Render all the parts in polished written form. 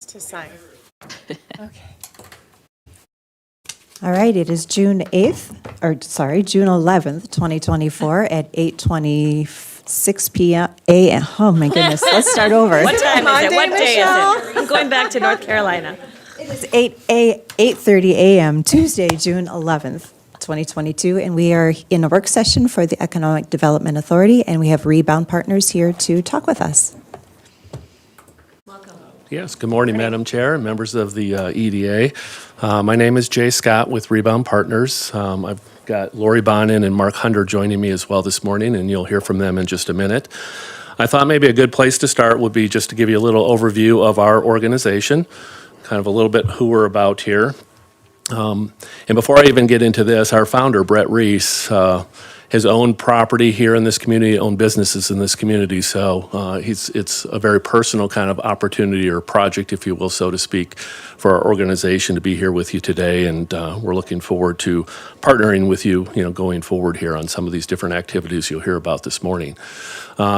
To sign. Okay. All right, it is June 11th, 2024 at 8:26 p.m. a.m. Oh my goodness, let's start over. What time is it? What day is Michelle. it? I'm going back to North Carolina. It is 8:30 a.m. Tuesday, June 11th, 2022, and we are in a work session for the Economic Development Authority, and we have Rebound Partners here to talk with us. Yes, good morning, Madam Chair and members of the EDA. My name is Jay Scott with Rebound Partners. I've got Lori Bonin and Mark Hunter joining me as well this morning, and you'll hear from them in just a minute. I thought maybe a good place to start would be just to give you a little overview of our organization, kind of a little bit who we're about here. And before I even get into this, our founder, Brett Reese, has owned property here in this community, owned businesses in this community. So it's a very personal kind of opportunity or project, if you will, so to speak, for our organization to be here with you today. And we're looking forward to partnering with you, going forward here on some of these different activities you'll hear about this morning.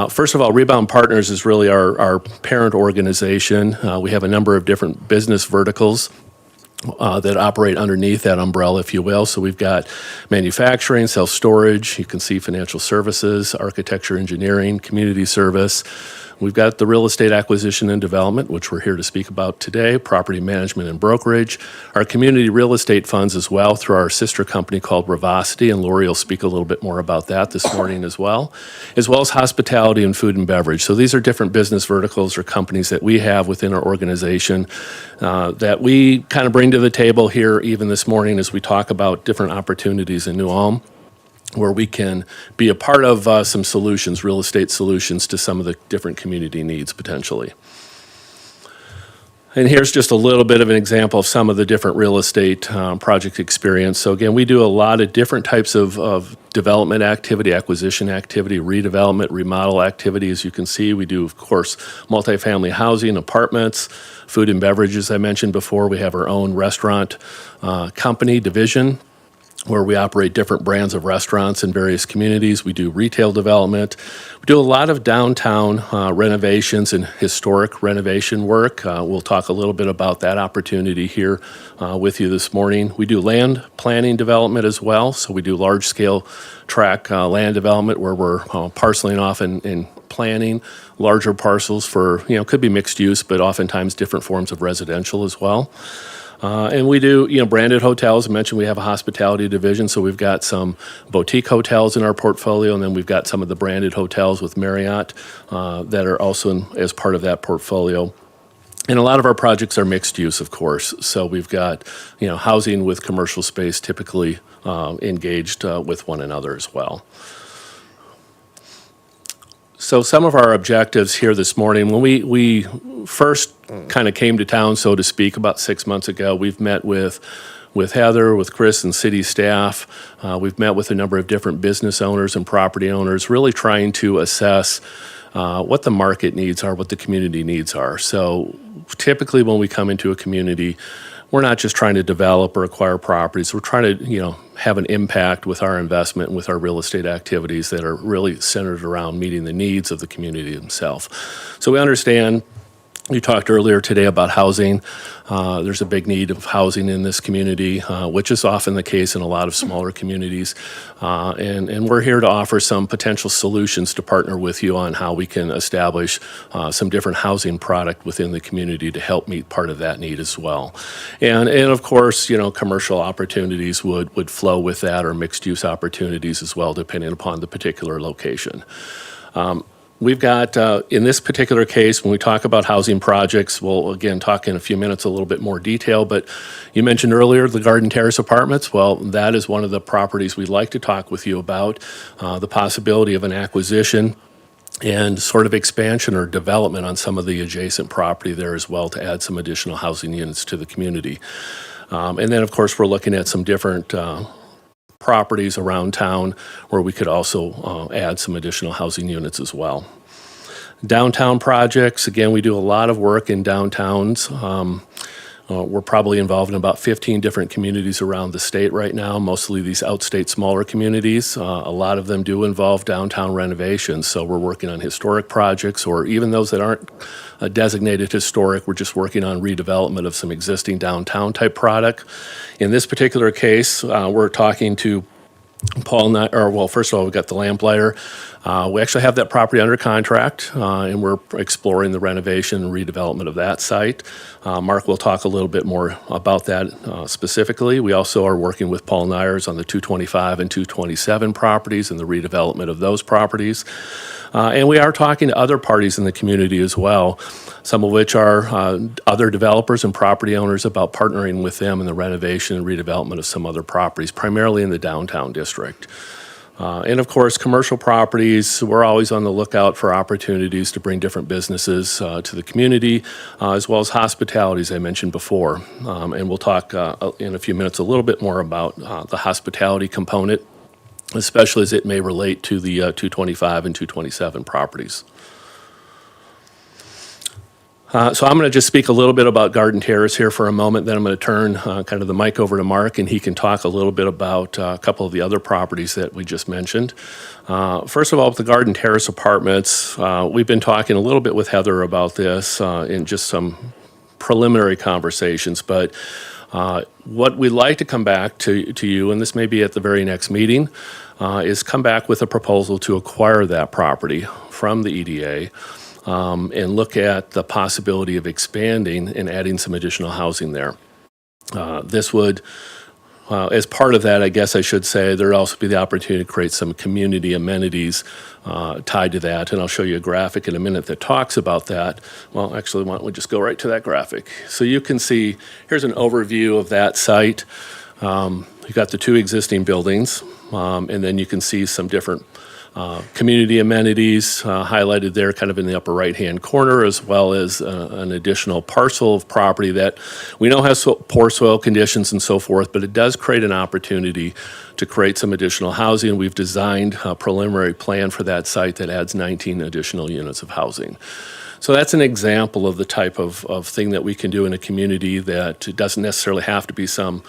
First of all, Rebound Partners is really our parent organization. We have a number of different business verticals that operate underneath that umbrella, if you will. So we've got manufacturing, self-storage, you can see financial services, architecture, engineering, community service. We've got the real estate acquisition and development, which we're here to speak about today, property management and brokerage, our community real estate funds as well through our sister company called Revosity, and Lori will speak a little bit more about that this morning as well as hospitality and food and beverage. So these are different business verticals or companies that we have within our organization that we kind of bring to the table here even this morning as we talk about different opportunities in New Ulm, where we can be a part of some solutions, real estate solutions to some of the different community needs potentially. And here's just a little bit of an example of some of the different real estate project experience. So again, we do a lot of different types of development activity, acquisition activity, redevelopment, remodel activity. As you can see, we do, of course, multifamily housing, apartments, food and beverage, as I mentioned before. We have our own restaurant company division, where we operate different brands of restaurants in various communities. We do retail development. We do a lot of downtown renovations and historic renovation work. We'll talk a little bit about that opportunity here with you this morning. We do land planning development as well. So we do large-scale tract land development where we're parceling off and planning larger parcels for, could be mixed use, but oftentimes different forms of residential as well. And we do, branded hotels. I mentioned we have a hospitality division, so we've got some boutique hotels in our portfolio, and then we've got some of the branded hotels with Marriott that are also as part of that portfolio. And a lot of our projects are mixed use, of course. So we've got, housing with commercial space typically engaged with one another as well. So some of our objectives here this morning, when we first kind of came to town, so to speak, about 6 months ago, we've met with Heather, with Chris and city staff. We've met with a number of different business owners and property owners, really trying to assess what the market needs are, what the community needs are. So typically when we come into a community, we're not just trying to develop or acquire properties. We're trying to, have an impact with our investment and with our real estate activities that are really centered around meeting the needs of the community themselves. So we understand. You talked earlier today about housing. There's a big need of housing in this community, which is often the case in a lot of smaller communities. And we're here to offer some potential solutions to partner with you on how we can establish some different housing product within the community to help meet part of that need as well. And of course, commercial opportunities would flow with that, or mixed use opportunities as well, depending upon the particular location. We've got, in this particular case, when we talk about housing projects, we'll again talk in a few minutes a little bit more detail, but you mentioned earlier the Garden Terrace Apartments. Well, that is one of the properties we'd like to talk with you about, the possibility of an acquisition and sort of expansion or development on some of the adjacent property there as well to add some additional housing units to the community. And then, of course, we're looking at some different properties around town where we could also add some additional housing units as well. Downtown projects, again, we do a lot of work in downtowns. We're probably involved in about 15 different communities around the state right now, mostly these outstate smaller communities. A lot of them do involve downtown renovations, so we're working on historic projects, or even those that aren't designated historic, we're just working on redevelopment of some existing downtown type product. In this particular case, we're talking to first of all, we've got the Lamplighter. We actually have that property under contract, and we're exploring the renovation and redevelopment of that site. Mark will talk a little bit more about that specifically. We also are working with Paul Nyers on the 225 and 227 properties and the redevelopment of those properties. And we are talking to other parties in the community as well, some of which are other developers and property owners, about partnering with them in the renovation and redevelopment of some other properties, primarily in the downtown district. And of course, commercial properties, we're always on the lookout for opportunities to bring different businesses to the community, as well as hospitality, as I mentioned before. And we'll talk in a few minutes a little bit more about the hospitality component, especially as it may relate to the 225 and 227 properties. So I'm going to just speak a little bit about Garden Terrace here for a moment, then I'm going to turn kind of the mic over to Mark, and he can talk a little bit about a couple of the other properties that we just mentioned. First of all, with the Garden Terrace apartments, we've been talking a little bit with Heather about this in just some preliminary conversations, but what we'd like to come back to you, and this may be at the very next meeting, is come back with a proposal to acquire that property from the EDA. And look at the possibility of expanding and adding some additional housing there. This would, as part of that, I guess I should say, there'd also be the opportunity to create some community amenities tied to that. And I'll show you a graphic in a minute that talks about that. Well, actually, why don't we just go right to that graphic? So you can see, here's an overview of that site. You've got the two existing buildings, and then you can see some different community amenities highlighted there kind of in the upper right-hand corner, as well as an additional parcel of property that we know has poor soil conditions and so forth, but it does create an opportunity to create some additional housing. We've designed a preliminary plan for that site that adds 19 additional units of housing. So that's an example of the type of thing that we can do in a community that doesn't necessarily have to be some,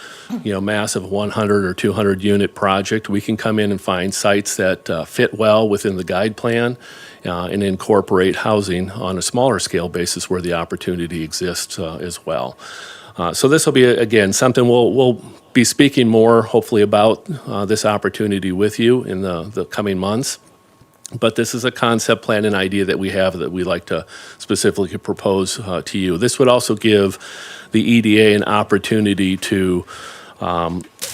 massive 100 or 200 unit project. We can come in and find sites that fit well within the guide plan and incorporate housing on a smaller scale basis where the opportunity exists as well. So this will be, again, something we'll be speaking more, hopefully, about this opportunity with you in the coming months. But this is a concept plan and idea that we have that we like to specifically propose to you. This would also give the EDA an opportunity to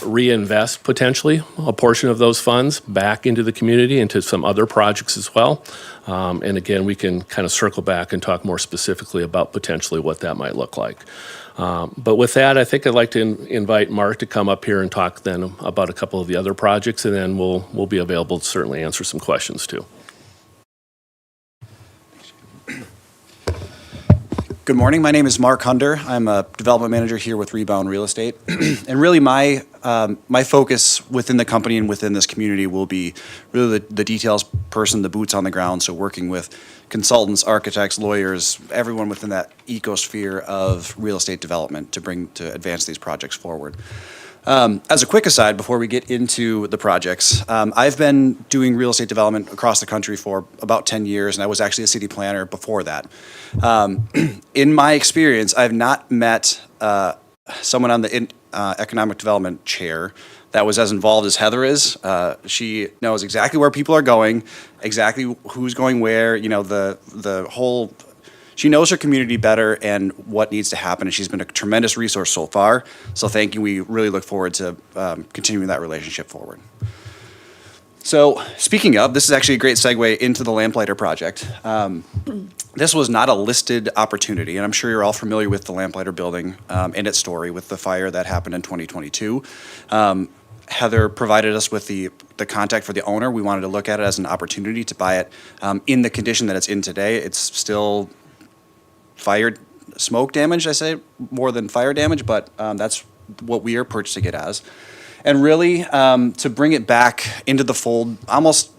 reinvest potentially a portion of those funds back into the community, into some other projects as well. And again, we can kind of circle back and talk more specifically about potentially what that might look like. But with that, I think I'd like to invite Mark to come up here and talk then about a couple of the other projects, and then we'll be available to certainly answer some questions too. Good morning. My name is Mark Hunder. I'm a development manager here with Rebound Real Estate. And really my focus within the company and within this community will be really the details person, the boots on the ground. So working with consultants, architects, lawyers, everyone within that ecosphere of real estate development to advance these projects forward. As a quick aside, before we get into the projects, I've been doing real estate development across the country for about 10 years, and I was actually a city planner before that. In my experience, I've not met someone on the economic development chair that was as involved as Heather is. She knows exactly where people are going, exactly who's going where, the whole. She knows her community better and what needs to happen, and she's been a tremendous resource so far. So thank you. We really look forward to continuing that relationship forward. So speaking of, this is actually a great segue into the Lamplighter project. This was not a listed opportunity, and I'm sure you're all familiar with the Lamplighter building and its story with the fire that happened in 2022. Heather provided us with the contact for the owner. We wanted to look at it as an opportunity to buy it in the condition that it's in today. It's still fire smoke damage, I say, more than fire damage, but that's what we are purchasing it as. And really, to bring it back into the fold, almost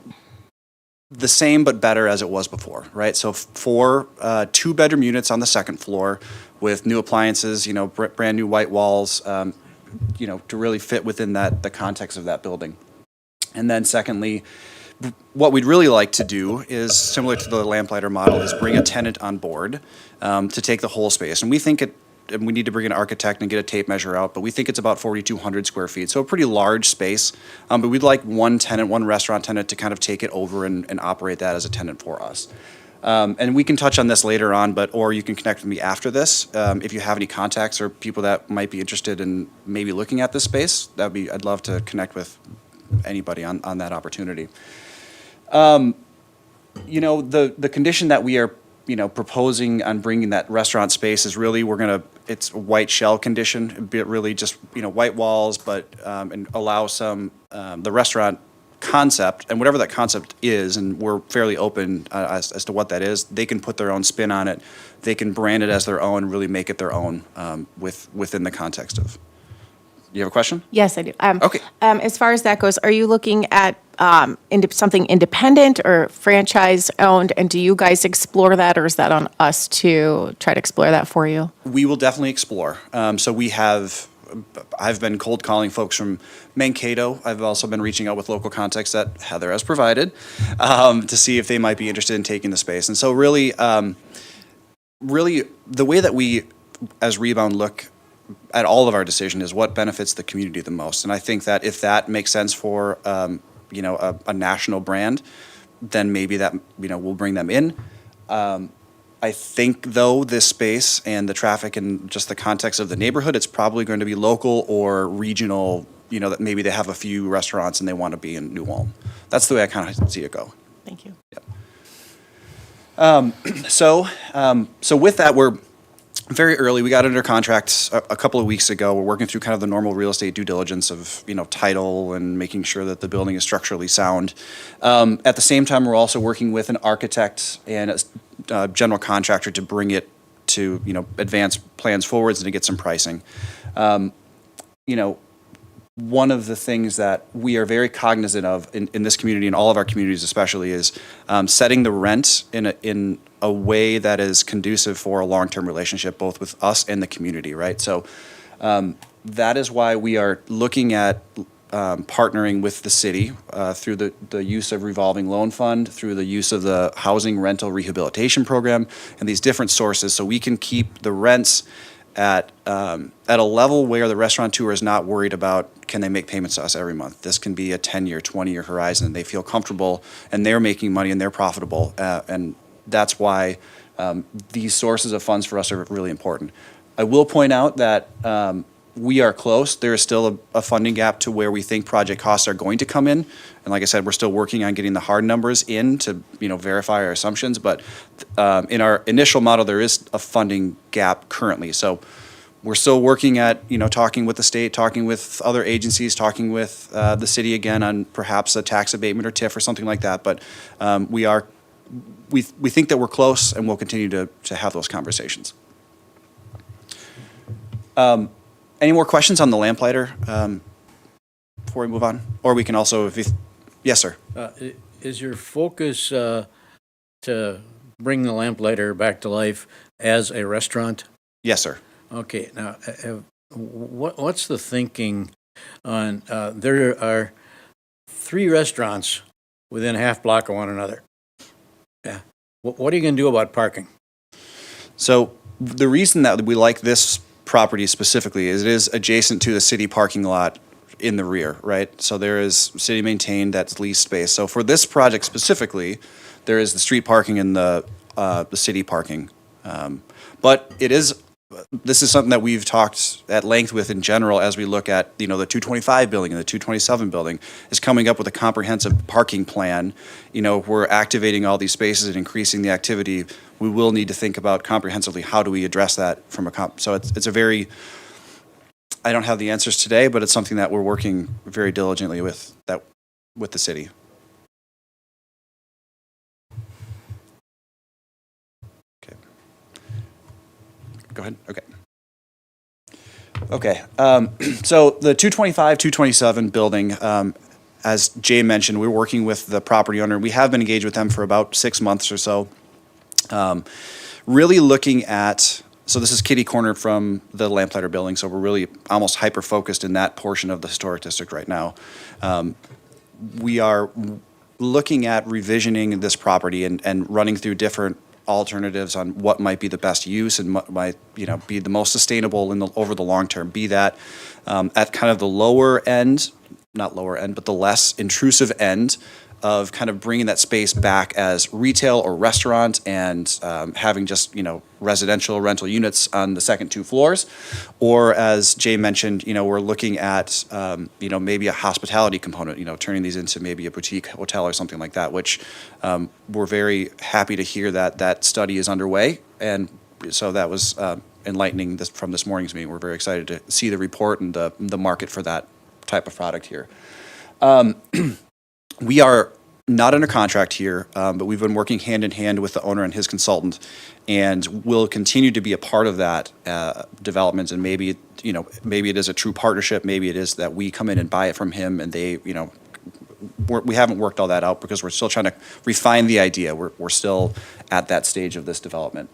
the same but better as it was before, right? So four 2-bedroom units on the second floor with new appliances, brand new white walls, to really fit within the context of that building. And then secondly, what we'd really like to do is, similar to the lamplighter model, is bring a tenant on board to take the whole space. And we think and we need to bring an architect and get a tape measure out, but we think it's about 4,200 square feet, so a pretty large space. But we'd like one restaurant tenant to kind of take it over and operate that as a tenant for us. And we can touch on this later on, or you can connect with me after this. If you have any contacts or people that might be interested in maybe looking at this space, I'd love to connect with anybody on that opportunity. The condition that we are, proposing on bringing that restaurant space is really, it's a white shell condition, really just, white walls, but, and allow some, the restaurant concept, and whatever that concept is, and we're fairly open as to what that is, they can put their own spin on it. They can brand it as their own, really make it their own within the context of. You have a question? Yes, I do. Okay. As far as that goes, are you looking at something independent or franchise-owned, and do you guys explore that, or is that on us to try to explore that for you? We will definitely explore. I've been cold calling folks from Mankato. I've also been reaching out with local contacts that Heather has provided to see if they might be interested in taking the space. And so really, the way that we as Rebound look at all of our decision is what benefits the community the most. And I think that if that makes sense for a national brand, then maybe that we'll bring them in. I think, though, this space and the traffic and just the context of the neighborhood, it's probably going to be local or regional, that maybe they have a few restaurants and they want to be in New Ulm. That's the way I kind of see it go. Thank you. So with that, we're very early. We got under contract a couple of weeks ago. We're working through kind of the normal real estate due diligence of, title and making sure that the building is structurally sound. At the same time, we're also working with an architect and a general contractor to bring it to, advance plans forwards and to get some pricing. One of the things that we are very cognizant of in this community and all of our communities especially is setting the rent in a way that is conducive for a long-term relationship both with us and the community, right? So that is why we are looking at partnering with the city through the use of revolving loan fund, through the use of the housing rental rehabilitation program, and these different sources so we can keep the rents at a level where the restaurateur is not worried about can they make payments to us every month. This can be a 10-year, 20-year horizon. They feel comfortable and they're making money and they're profitable. And that's why these sources of funds for us are really important. I will point out that we are close. There is still a funding gap to where we think project costs are going to come in. And like I said, we're still working on getting the hard numbers in to verify our assumptions. But in our initial model, there is a funding gap currently. So we're still working at talking with the state, talking with other agencies, talking with the city again on perhaps a tax abatement or TIF or something like that. But we think that we're close, and we'll continue to have those conversations. Any more questions on the lamplighter before we move on? Or we can also, yes, sir. Is your focus to bring the lamplighter back to life as a restaurant? Yes, sir. Okay, now, what's the thinking on, there are 3 restaurants within a half block of one another. Yeah. What are you going to do about parking? So the reason that we like this property specifically is it is adjacent to the city parking lot in the rear, right? So there is city maintained, that's leased space. So for this project specifically, there is the street parking and the city parking. But this is something that we've talked at length with in general as we look at, the 225 building and the 227 building is coming up with a comprehensive parking plan. We're activating all these spaces and increasing the activity. We will need to think about comprehensively how do we address that from so it's a very, I don't have the answers today, but it's something that we're working very diligently with the city. Okay. Go ahead. Okay. So the 225, 227 building as Jay mentioned, we're working with the property owner. We have been engaged with them for about 6 months or so. Really looking at, so this is kitty corner from the Lamplighter building, so we're really almost hyper-focused in that portion of the historic district right now. We are looking at revisioning this property and running through different alternatives on what might be the best use and what might, be the most sustainable over the long term. Be that at kind of the lower end, not lower end, but the less intrusive end of kind of bringing that space back as retail or restaurant and having just, residential rental units on the second 2 floors. Or as Jay mentioned, we're looking at, maybe a hospitality component, turning these into maybe a boutique hotel or something like that, which we're very happy to hear that that study is underway. And so that was enlightening from this morning's meeting. We're very excited to see the report and the market for that type of product here. We are not under contract here, but we've been working hand in hand with the owner and his consultant, and will continue to be a part of that development. And maybe, maybe it is a true partnership. Maybe it is that we come in and buy it from him, and they, we haven't worked all that out because we're still trying to refine the idea. We're still at that stage of this development.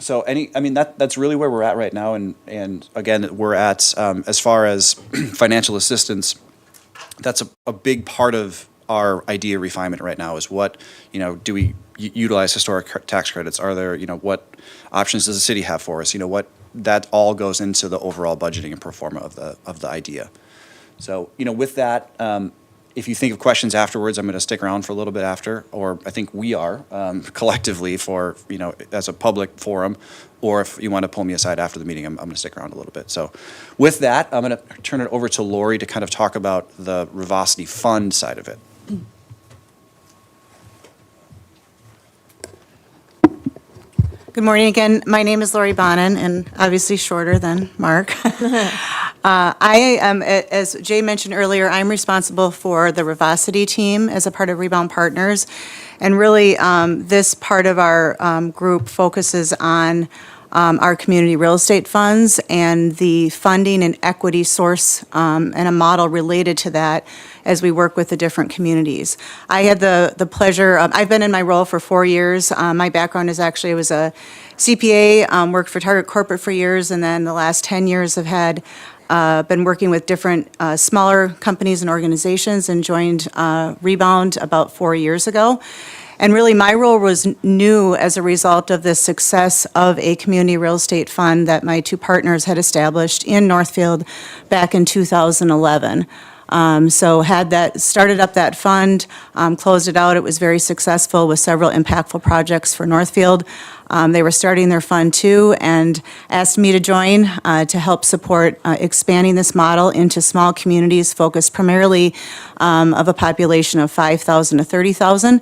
So that's really where we're at right now. And again, we're at, as far as financial assistance, that's a big part of our idea refinement right now is what, do we utilize historic tax credits? Are there, what options does the city have for us? What, that all goes into the overall budgeting and pro forma of the idea. So, with that, if you think of questions afterwards, I'm going to stick around for a little bit after, or I think we are collectively for, as a public forum, or if you want to pull me aside after the meeting, I'm going to stick around a little bit. So with that, I'm going to turn it over to Lori to kind of talk about the Rivosity Fund side of it. Good morning again. My name is Lori Bonin, and obviously shorter than Mark. I am, as Jay mentioned earlier, I'm responsible for the Rivosity team as a part of Rebound Partners. And really, this part of our group focuses on our community real estate funds and the funding and equity source and a model related to that as we work with the different communities. I had the pleasure of, I've been in my role for 4 years. My background is actually, I was a CPA, worked for Target Corporate for years, and then the last 10 years have had been working with different smaller companies and organizations, and joined Rebound about 4 years ago. And really, my role was new as a result of the success of a community real estate fund that my 2 partners had established in Northfield back in 2011. So had that, started up that fund, closed it out. It was very successful with several impactful projects for Northfield. They were starting their fund too, and asked me to join to help support expanding this model into small communities focused primarily of a population of 5,000 to 30,000.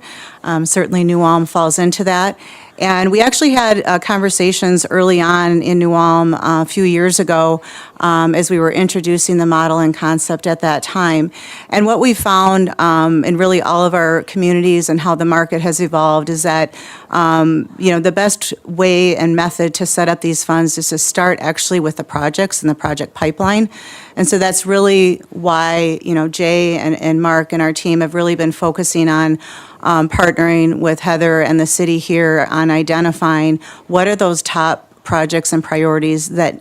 Certainly New Ulm falls into that. And we actually had conversations early on in New Ulm a few years ago as we were introducing the model and concept at that time. And what we found in really all of our communities and how the market has evolved is that, the best way and method to set up these funds is to start actually with the projects and the project pipeline. And so that's really why, Jay and Mark and our team have really been focusing on partnering with Heather and the city here on identifying what are those top projects and priorities that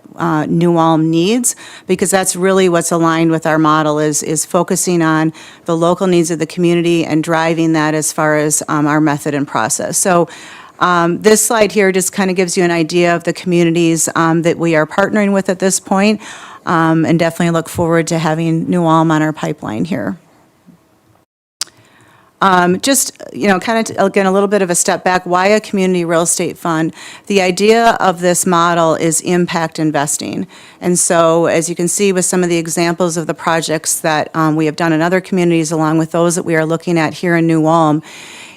New Ulm needs, because that's really what's aligned with our model is focusing on the local needs of the community and driving that as far as our method and process. So this slide here just kind of gives you an idea of the communities that we are partnering with at this point, and definitely look forward to having New Ulm on our pipeline here. Just, kind of, again, a little bit of a step back, why a community real estate fund? The idea of this model is impact investing. And so, as you can see with some of the examples of the projects that we have done in other communities, along with those that we are looking at here in New Ulm,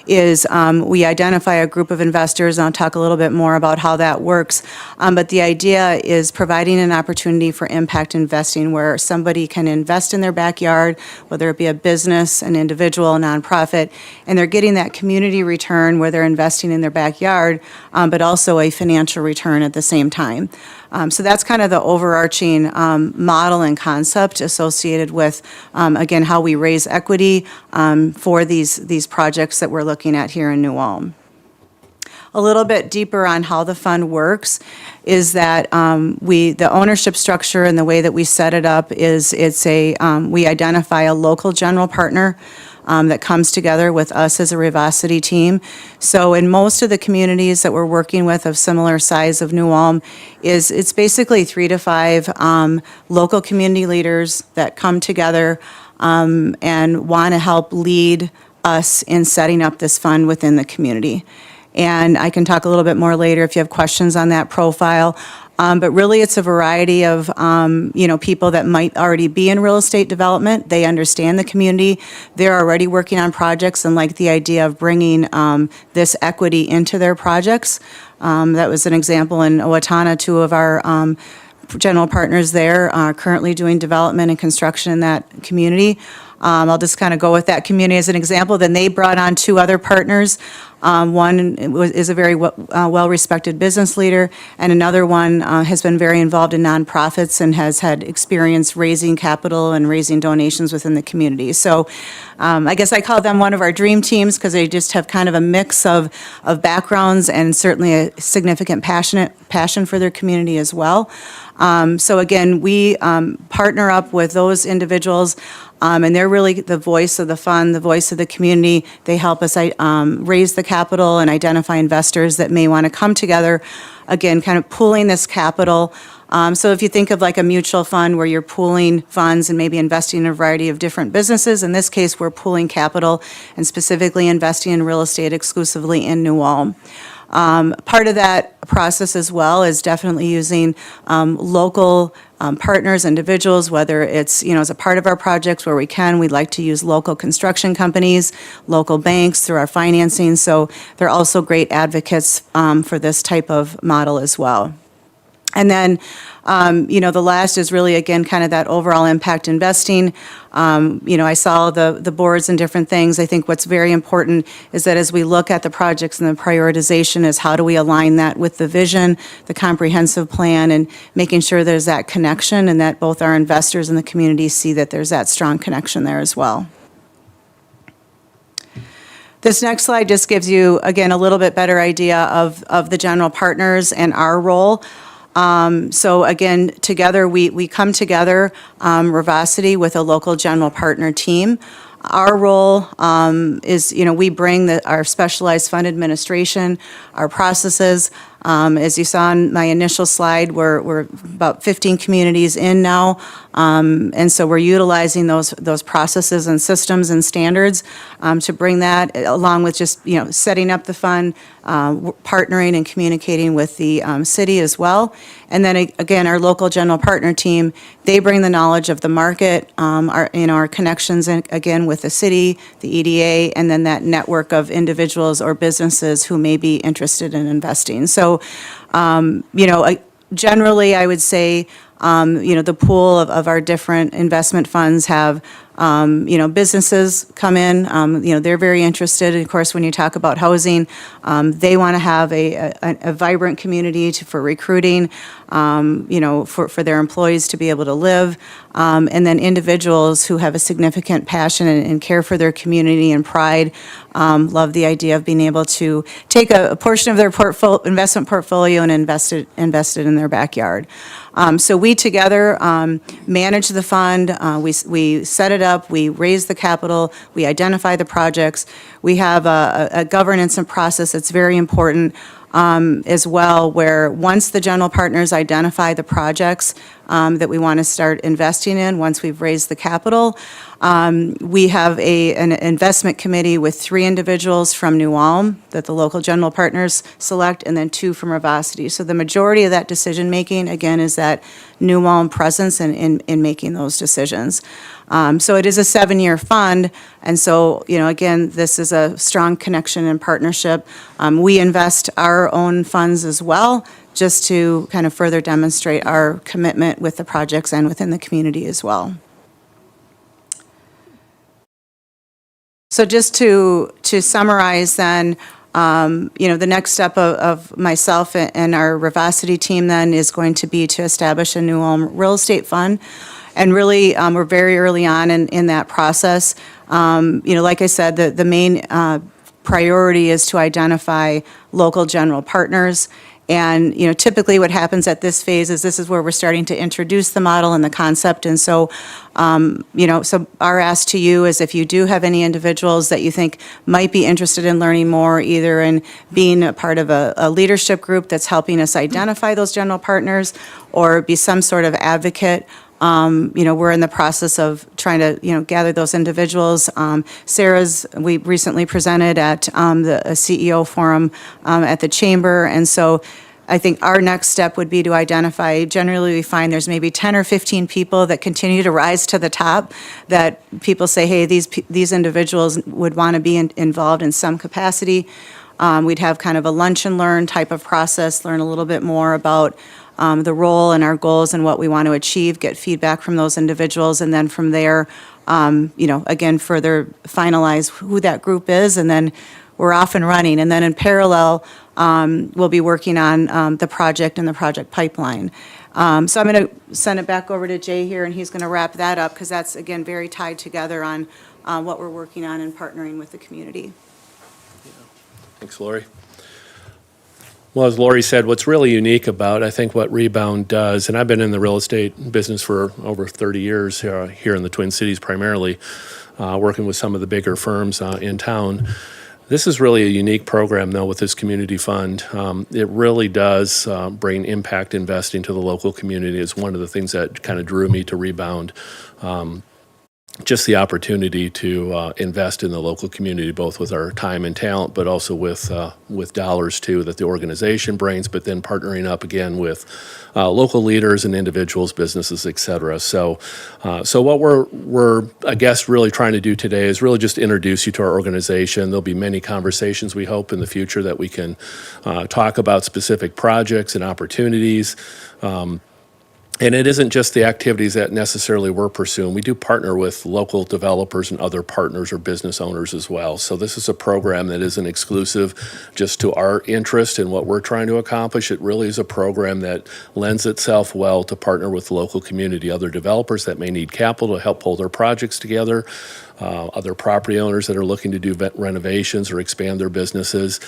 is we identify a group of investors, and I'll talk a little bit more about how that works. But the idea is providing an opportunity for impact investing where somebody can invest in their backyard, whether it be a business, an individual, a nonprofit, and they're getting that community return where they're investing in their backyard, but also a financial return at the same time. So that's kind of the overarching model and concept associated with, again, how we raise equity for these projects that we're looking at here in New Ulm. A little bit deeper on how the fund works is that the ownership structure and the way that we set it up is we identify a local general partner that comes together with us as a Revocity team. So in most of the communities that we're working with of similar size of New Ulm, it's basically 3 to 5 local community leaders that come together and want to help lead us in setting up this fund within the community. And I can talk a little bit more later if you have questions on that profile. But really, it's a variety of, people that might already be in real estate development. They understand the community. They're already working on projects and like the idea of bringing this equity into their projects. That was an example in Owatonna. 2 of our general partners there are currently doing development and construction in that community. I'll just kind of go with that community as an example. Then they brought on 2 other partners. One is a very well-respected business leader, and another one has been very involved in nonprofits and has had experience raising capital and raising donations within the community. So I guess I call them one of our dream teams because they just have kind of a mix of backgrounds and certainly a significant passion for their community as well. So again, we partner up with those individuals, and they're really the voice of the fund, the voice of the community. They help us raise the capital and identify investors that may want to come together, again, kind of pooling this capital. So if you think of like a mutual fund where you're pooling funds and maybe investing in a variety of different businesses, in this case, we're pooling capital and specifically investing in real estate exclusively in New Ulm. Part of that process as well is definitely using local partners, individuals, whether it's, as a part of our projects where we can, we'd like to use local construction companies, local banks through our financing. So they're also great advocates for this type of model as well. And then, the last is really, again, kind of that overall impact investing. I saw the boards and different things. I think what's very important is that as we look at the projects and the prioritization is how do we align that with the vision, the comprehensive plan, and making sure there's that connection and that both our investors and the community see that there's that strong connection there as well. This next slide just gives you, again, a little bit better idea of the general partners and our role. So again, together, we come together, Revocity, with a local general partner team. Our role is, we bring our specialized fund administration, our processes. As you saw on my initial slide, we're about 15 communities in now. And so we're utilizing those processes and systems and standards to bring that, along with just, setting up the fund, partnering and communicating with the city as well. And then again, our local general partner team, they bring the knowledge of the market, our connections, again, with the city, the EDA, and then that network of individuals or businesses who may be interested in investing. So, generally, I would say, the pool of our different investment funds have, businesses come in, they're very interested. Of course, when you talk about housing, they want to have a vibrant community for recruiting, for their employees to be able to live. And then individuals who have a significant passion and care for their community and pride, love the idea of being able to take a portion of their investment portfolio and invest it in their backyard. So we together manage the fund, we set it up, we raise the capital, we identify the projects. We have a governance and process that's very important as well, where once the general partners identify the projects that we want to start investing in, once we've raised the capital, we have an investment committee with 3 individuals from New Ulm that the local general partners select, and then 2 from Revocity. So the majority of that decision-making, again, is that New Ulm presence in making those decisions. So it is a 7-year fund, And so, again, this is a strong connection and partnership. We invest our own funds as well, just to kind of further demonstrate our commitment with the projects and within the community as well. So just to summarize then, the next step of myself and our Revocity team then is going to be to establish a new home real estate fund. And really, we're very early on in that process. Like I said, the main priority is to identify local general partners. And, typically what happens at this phase is this is where we're starting to introduce the model and the concept. And so, so our ask to you is if you do have any individuals that you think might be interested in learning more, either in being a part of a leadership group that's helping us identify those general partners or be some sort of advocate, we're in the process of trying to, gather those individuals. We recently presented at the CEO forum at the chamber. And so I think our next step would be to identify, generally we find there's maybe 10 or 15 people that continue to rise to the top, that people say, hey, these individuals would want to be involved in some capacity. We'd have kind of a lunch and learn type of process, learn a little bit more about the role and our goals and what we want to achieve, get feedback from those individuals, and then from there, again, further finalize who that group is, and then we're off and running. And then in parallel, we'll be working on the project and the project pipeline. So I'm going to send it back over to Jay here, and he's going to wrap that up, because that's, again, very tied together on what we're working on and partnering with the community. Thanks, Lori. Well, as Lori said, what's really unique about, I think, what Rebound does, and I've been in the real estate business for over 30 years here in the Twin Cities primarily, working with some of the bigger firms in town. This is really a unique program, though, with this community fund. It really does bring impact investing to the local community. It's one of the things that kind of drew me to Rebound. Just the opportunity to invest in the local community, both with our time and talent, but also with dollars too that the organization brings. But then partnering up again with local leaders and individuals, businesses, et cetera. So what we're I guess really trying to do today is really just introduce you to our organization. There'll be many conversations we hope in the future that we can talk about specific projects and opportunities. And it isn't just the activities that necessarily we're pursuing. We do partner with local developers and other partners or business owners as well. So this is a program that isn't exclusive just to our interest in what we're trying to accomplish. It really is a program that lends itself well to partner with the local community, other developers that may need capital to help pull their projects together, other property owners that are looking to do renovations or expand their businesses.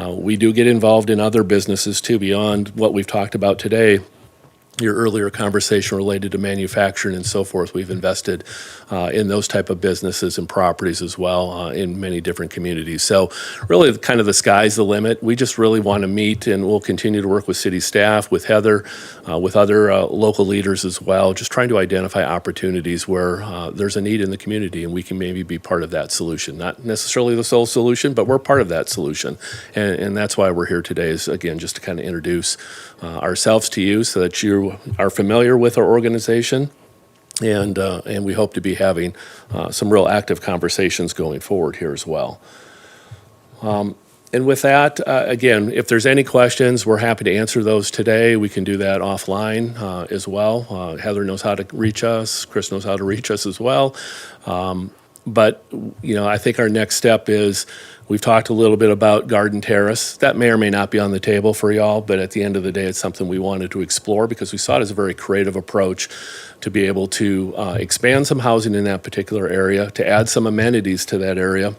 We do get involved in other businesses too, beyond what we've talked about today. Your earlier conversation related to manufacturing and so forth, we've invested in those type of businesses and properties as well in many different communities. So really kind of the sky's the limit. We just really want to meet, and we'll continue to work with city staff, with Heather, with other local leaders as well, just trying to identify opportunities where there's a need in the community and we can maybe be part of that solution. Not necessarily the sole solution, but we're part of that solution. And that's why we're here today, is again, just to kind of introduce ourselves to you so that you are familiar with our organization, and we hope to be having some real active conversations going forward here as well. And with that, again, if there's any questions, we're happy to answer those today. We can do that offline as well. Heather knows how to reach us. Chris knows how to reach us as well. But, I think our next step is, we've talked a little bit about Garden Terrace. That may or may not be on the table for y'all, but at the end of the day, it's something we wanted to explore because we saw it as a very creative approach to be able to expand some housing in that particular area, to add some amenities to that area.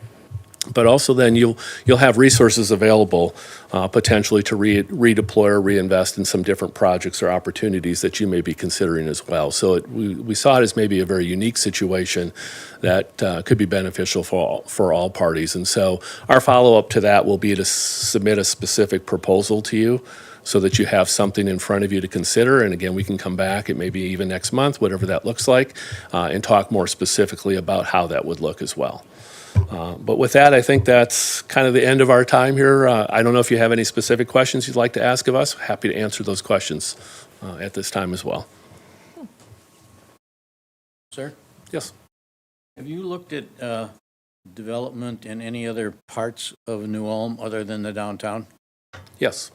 But also then you'll have resources available potentially to redeploy or reinvest in some different projects or opportunities that you may be considering as well. So we saw it as maybe a very unique situation that could be beneficial for all parties. And so our follow-up to that will be to submit a specific proposal to you so that you have something in front of you to consider. And again, we can come back, it may be even next month, whatever that looks like, and talk more specifically about how that would look as well. But with that, I think that's kind of the end of our time here. I don't know if you have any specific questions you'd like to ask of us. Happy to answer those questions at this time as well. Sir? Yes. Have you looked at development in any other parts of New Ulm other than the downtown? Yes.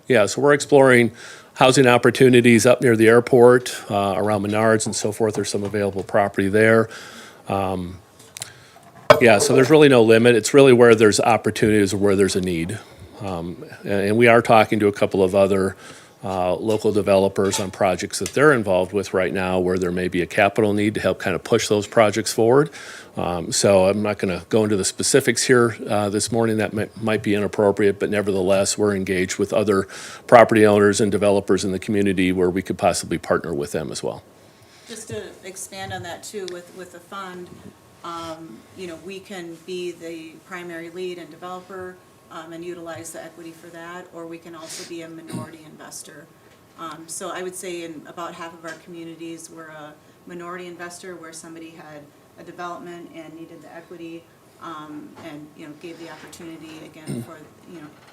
Yeah, so we're exploring housing opportunities up near the airport, around Menards and so forth. There's some available property there. Yeah, so there's really no limit. It's really where there's opportunities or where there's a need. And we are talking to a couple of other local developers on projects that they're involved with right now where there may be a capital need to help kind of push those projects forward. So I'm not going to go into the specifics here this morning. That might be inappropriate, but nevertheless, we're engaged with other property owners and developers in the community where we could possibly partner with them as well. Just to expand on that too, with the fund, we can be the primary lead and developer and utilize the equity for that, or we can also be a minority investor. So I would say in about half of our communities, we're a minority investor where somebody had a development and needed the equity, and gave the opportunity again for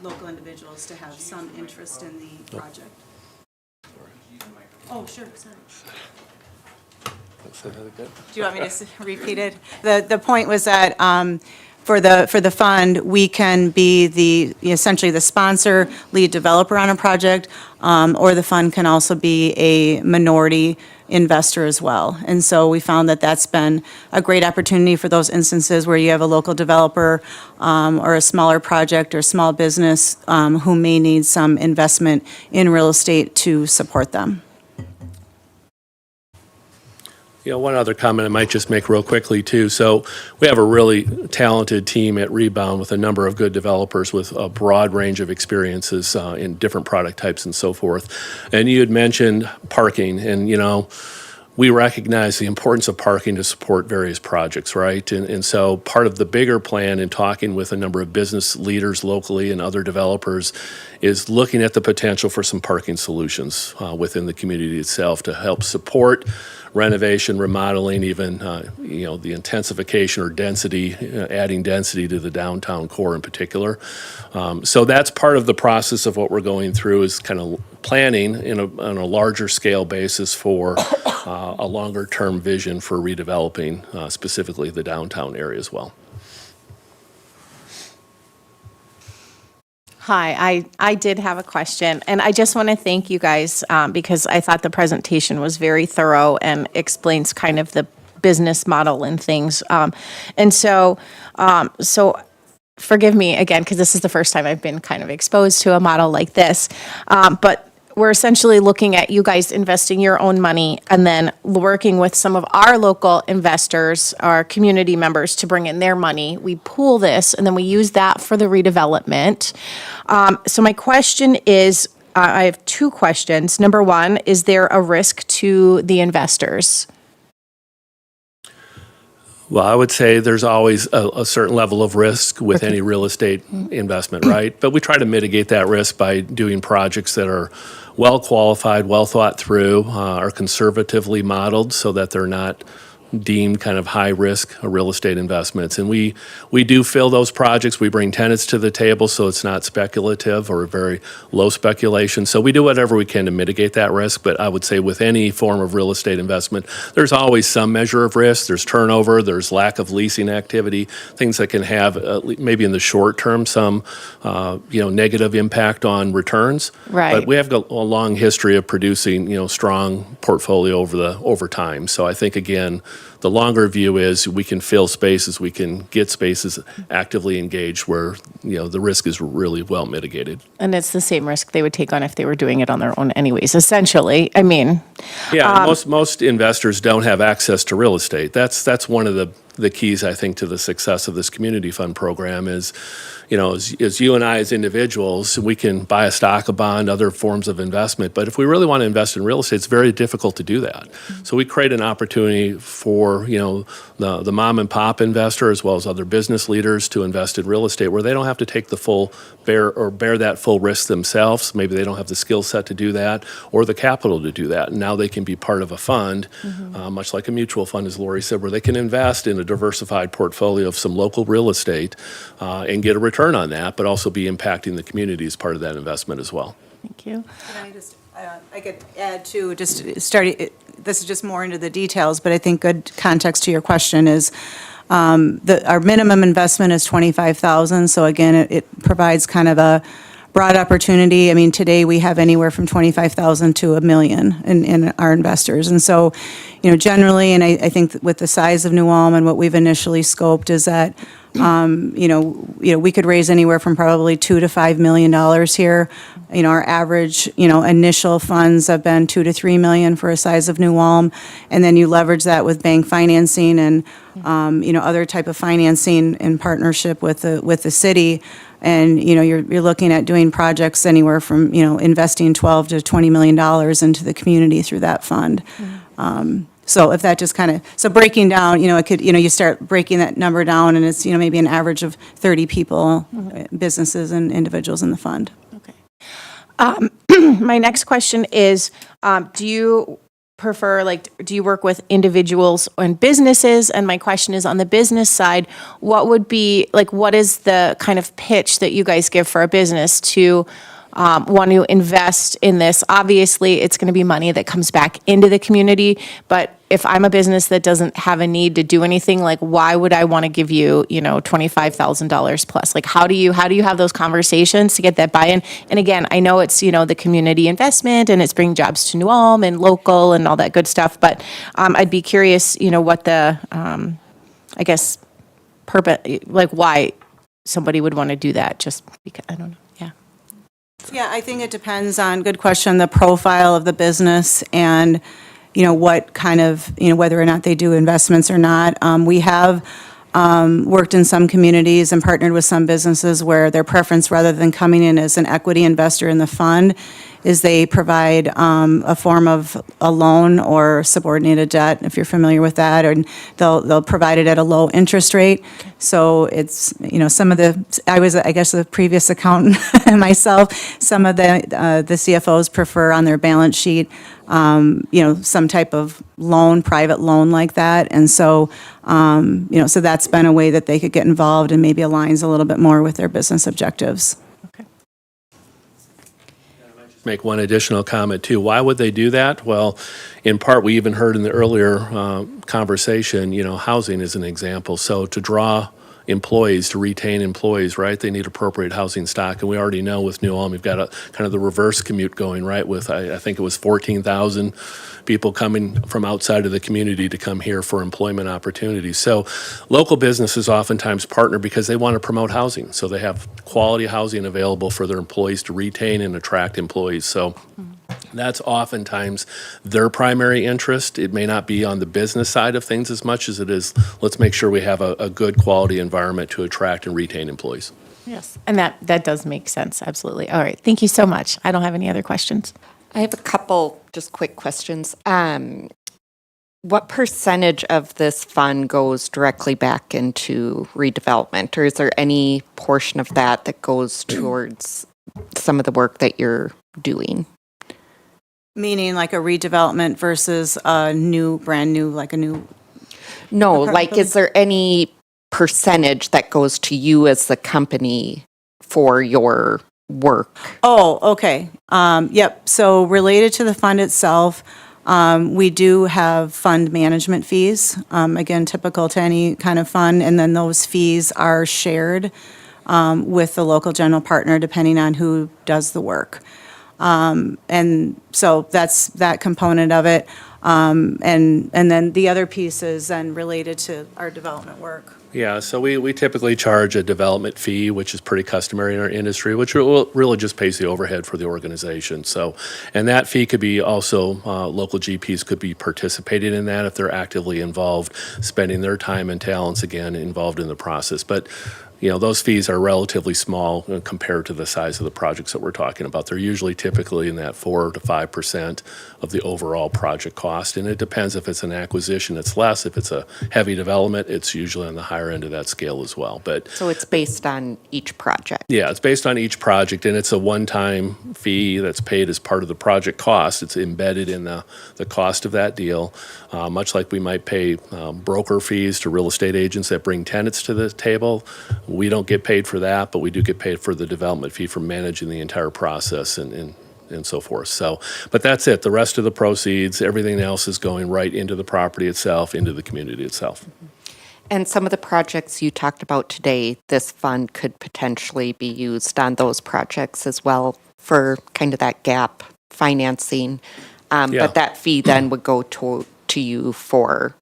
local individuals to have some interest in the project. Oh, sure, sorry. Do you want me to repeat it? The point was that for the fund, we can be essentially the sponsor, lead developer on a project, or the fund can also be a minority investor as well. And so we found that that's been a great opportunity for those instances where you have a local developer or a smaller project or small business who may need some investment in real estate to support them. One other comment I might just make real quickly too. So we have a really talented team at Rebound with a number of good developers with a broad range of experiences in different product types and so forth. And you had mentioned parking, and we recognize the importance of parking to support various projects, right? And so part of the bigger plan in talking with a number of business leaders locally and other developers is looking at the potential for some parking solutions within the community itself to help support renovation, remodeling, even the intensification or density, adding density to the downtown core in particular. So that's part of the process of what we're going through is kind of planning on a larger scale basis for a longer term vision for redeveloping specifically the downtown area as well. Hi, I did have a question, and I just want to thank you guys because I thought the presentation was very thorough and explains kind of the business model and things. And so forgive me again, because this is the first time I've been kind of exposed to a model like this. But we're essentially looking at you guys investing your own money and then working with some of our local investors, our community members to bring in their money. We pool this and then we use that for the redevelopment. So my question is, I have two questions. Number one, is there a risk to the investors? Well, I would say there's always a certain level of risk with any real estate investment, right? But we try to mitigate that risk by doing projects that are well qualified, well thought through, are conservatively modeled so that they're not deemed kind of high risk real estate investments. And we do fill those projects. We bring tenants to the table so it's not speculative or very low speculation. So we do whatever we can to mitigate that risk. But I would say with any form of real estate investment, there's always some measure of risk. There's turnover, there's lack of leasing activity, things that can have maybe in the short term some negative impact on returns. Right. But we have a long history of producing strong portfolio over time. So I think again, the longer view is we can fill spaces, we can get spaces actively engaged where, the risk is really well mitigated. And it's the same risk they would take on if they were doing it on their own anyways, essentially. I mean. Yeah, most investors don't have access to real estate. That's one of the keys, I think, to the success of this community fund program is, as you and I as individuals, we can buy a stock, a bond, other forms of investment. But if we really want to invest in real estate, it's very difficult to do that. So we create an opportunity for, the mom and pop investor as well as other business leaders to invest in real estate where they don't have to take the bear that full risk themselves. Maybe they don't have the skill set to do that or the capital to do that. And now they can be part of a fund, much like a mutual fund, as Lori said, where they can invest in a diversified portfolio of some local real estate and get a return on that, but also be impacting the community as part of that investment as well. Thank you. I could add too, just starting, this is just more into the details, but I think good context to your question is Our minimum investment is $25,000, so again, it provides kind of a broad opportunity. I mean, today we have anywhere from $25,000 to $1 million in our investors. And so, generally, and I think that with the size of New Ulm and what we've initially scoped is that, we could raise anywhere from probably $2 to $5 million here. Our average, initial funds have been $2 to $3 million for a size of New Ulm. And then you leverage that with bank financing and, other type of financing in partnership with the city. And, you're looking at doing projects anywhere from, investing $12 to $20 million into the community through that fund. So if that just so breaking down, it could, you start breaking that number down and it's, maybe an average of 30 people, businesses and individuals in the fund. Okay. My next question is, do you prefer, do you work with individuals and businesses? And my question is, on the business side, what would be, what is the kind of pitch that you guys give for a business to want to invest in this? Obviously, it's going to be money that comes back into the community, but if I'm a business that doesn't have a need to do anything, why would I want to give you, $25,000 plus? How do you have those conversations to get that buy-in? And again, I know it's, the community investment and it's bringing jobs to New Ulm and local and all that good stuff, but I'd be curious, what the, I guess, purpose, why somebody would want to do that, just because, I don't know. Yeah, I think it depends on, good question, the profile of the business and, what kind of, whether or not they do investments or not. We have worked in some communities and partnered with some businesses where their preference, rather than coming in as an equity investor in the fund, is they provide a form of a loan or subordinated debt, if you're familiar with that, and they'll provide it at a low interest rate. So it's, some of I was, I guess, the previous accountant myself, some of the CFOs prefer on their balance sheet, some type of loan, private loan like that. And so, so that's been a way that they could get involved and maybe aligns a little bit more with their business objectives. Make one additional comment too. Why would they do that? Well, in part, we even heard in the earlier conversation, housing is an example. So to draw employees, to retain employees, right, they need appropriate housing stock. And we already know with New Ulm, we've got a kind of the reverse commute going, right, with I think it was 14,000 people coming from outside of the community to come here for employment opportunities. So local businesses oftentimes partner because they want to promote housing. So they have quality housing available for their employees to retain and attract employees. So that's oftentimes their primary interest. It may not be on the business side of things as much as it is, let's make sure we have a good quality environment to attract and retain employees. Yes, and that does make sense, absolutely. All right, thank you so much. I don't have any other questions. I have a couple just quick questions. What percentage of this fund goes directly back into redevelopment, or is there any portion of that goes towards some of the work that you're doing? Meaning like a redevelopment versus a new, brand new, like a new? No, is there any percentage that goes to you as the company for your work? Oh, okay. Yep. So related to the fund itself, we do have fund management fees. Again, typical to any kind of fund, and then those fees are shared with the local general partner, depending on who does the work. And so that's that component of it. And then the other piece is then related to our development work. Yeah, so we typically charge a development fee, which is pretty customary in our industry, which really just pays the overhead for the organization. So, and that fee could be also, local GPs could be participating in that if they're actively involved, spending their time and talents, again, involved in the process. But those fees are relatively small compared to the size of the projects that we're talking about. They're usually typically in that 4 to 5% of the overall project cost. And it depends if it's an acquisition, it's less. If it's a heavy development, it's usually on the higher end of that scale as well. But so it's based on each project? Yeah, it's based on each project, and it's a one-time fee that's paid as part of the project cost. It's embedded in the cost of that deal, much like we might pay broker fees to real estate agents that bring tenants to the table. We don't get paid for that, but we do get paid for the development fee for managing the entire process and so forth. So, but that's it. The rest of the proceeds, everything else is going right into the property itself, into the community itself. And some of the projects you talked about today, this fund could potentially be used on those projects as well for kind of that gap financing. Yeah. But that fee then would go to you for,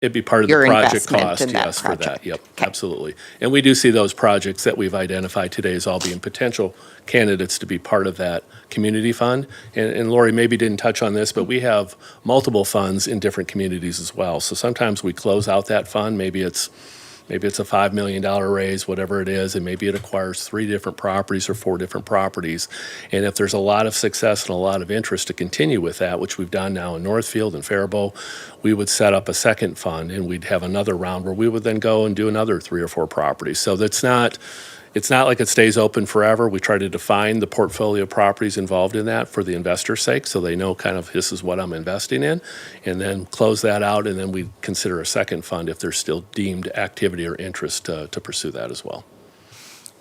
It'd be part of the Your project investment cost, in that yes, for that. project. Yep, Okay. absolutely. And we do see those projects that we've identified today as all being potential candidates to be part of that community fund. And Lori maybe didn't touch on this, but we have multiple funds in different communities as well. So sometimes we close out that fund, maybe it's a $5 million raise, whatever it is, and maybe it acquires 3 different properties or 4 different properties. And if there's a lot of success and a lot of interest to continue with that, which we've done now in Northfield and Faribault, we would set up a second fund and we'd have another round where we would then go and do another 3 or 4 properties. So it's not like it stays open forever. We try to define the portfolio of properties involved in that for the investor's sake, so they know kind of this is what I'm investing in, and then close that out, and then we consider a second fund if there's still deemed activity or interest to pursue that as well.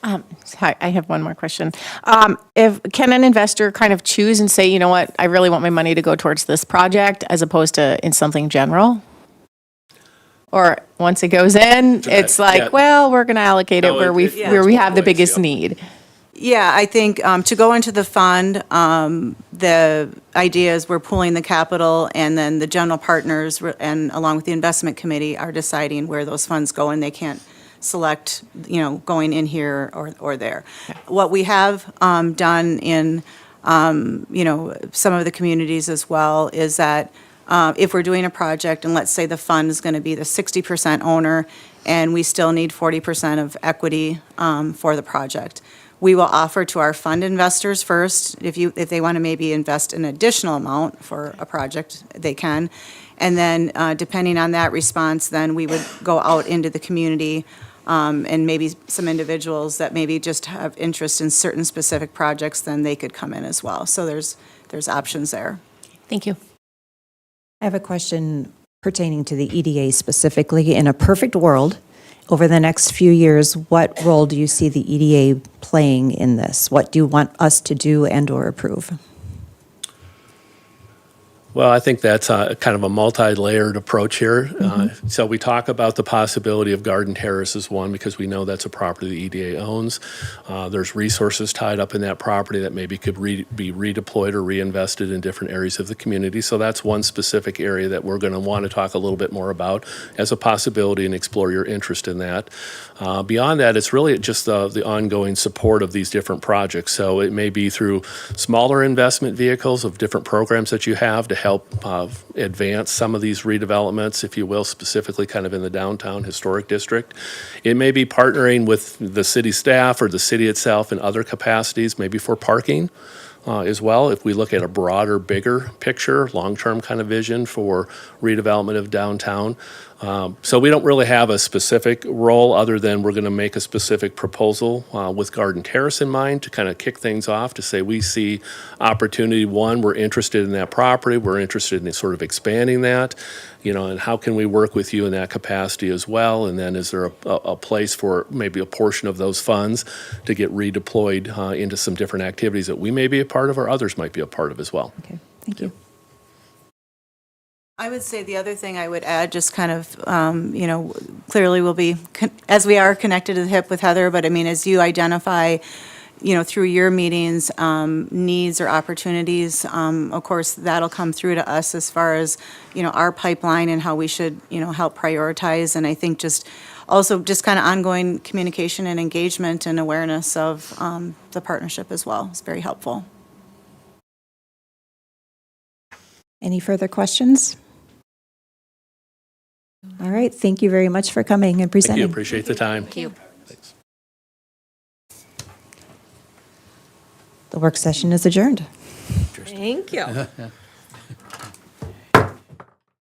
Hi, I have one more question. Can an investor kind of choose and say, you know what, I really want my money to go towards this project as opposed to in something general? Or once it goes in, it's like, yeah. well, we're going to allocate it No, where we it's where we both have the ways, biggest yep. need. Yeah, I think to go into the fund, the idea is we're pooling the capital, and then the general partners, and along with the investment committee, are deciding where those funds go, and they can't select, going in here or there. What we have done in, some of the communities as well is that if we're doing a project, and let's say the fund is going to be the 60% owner, and we still need 40% of equity for the project, we will offer to our fund investors first, if they want to maybe invest an additional amount for a project, they can. And then, depending on that response, then we would go out into the community, and maybe some individuals that maybe just have interest in certain specific projects, then they could come in as well. So there's options there. Thank you. I have a question pertaining to the EDA specifically. In a perfect world, over the next few years, what role do you see the EDA playing in this? What do you want us to do and/or approve? Well, I think that's kind of a multi-layered approach here. So we talk about the possibility of Garden Terrace as one, because we know that's a property the EDA owns. There's resources tied up in that property that maybe could be redeployed or reinvested in different areas of the community. So that's one specific area that we're going to want to talk a little bit more about as a possibility and explore your interest in that. Beyond that, it's really just the ongoing support of these different projects. So it may be through smaller investment vehicles of different programs that you have to help advance some of these redevelopments, if you will, specifically kind of in the downtown historic district. It may be partnering with the city staff or the city itself in other capacities, maybe for parking as well. If we look at a broader, bigger picture, long-term kind of vision for redevelopment of downtown. So we don't really have a specific role other than we're going to make a specific proposal with Garden Terrace in mind to kind of kick things off, to say we see opportunity. One, we're interested in that property. We're interested in sort of expanding that, and how can we work with you in that capacity as well? And then is there a place for maybe a portion of those funds to get redeployed into some different activities that we may be a part of or others might be a part of as well? Okay, thank you. I would say the other thing I would add, just kind of, clearly we'll be, as we are connected to the hip with Heather, but I mean, as you identify, through your meetings, needs or opportunities, of course, that'll come through to us as far as, our pipeline and how we should, help prioritize. And I think just kind of ongoing communication and engagement and awareness of the partnership as well is very helpful. Any further questions? All right, thank you very much for coming and Thank presenting. you. Appreciate the time. thank you. Thanks. The work session is adjourned. Thank you.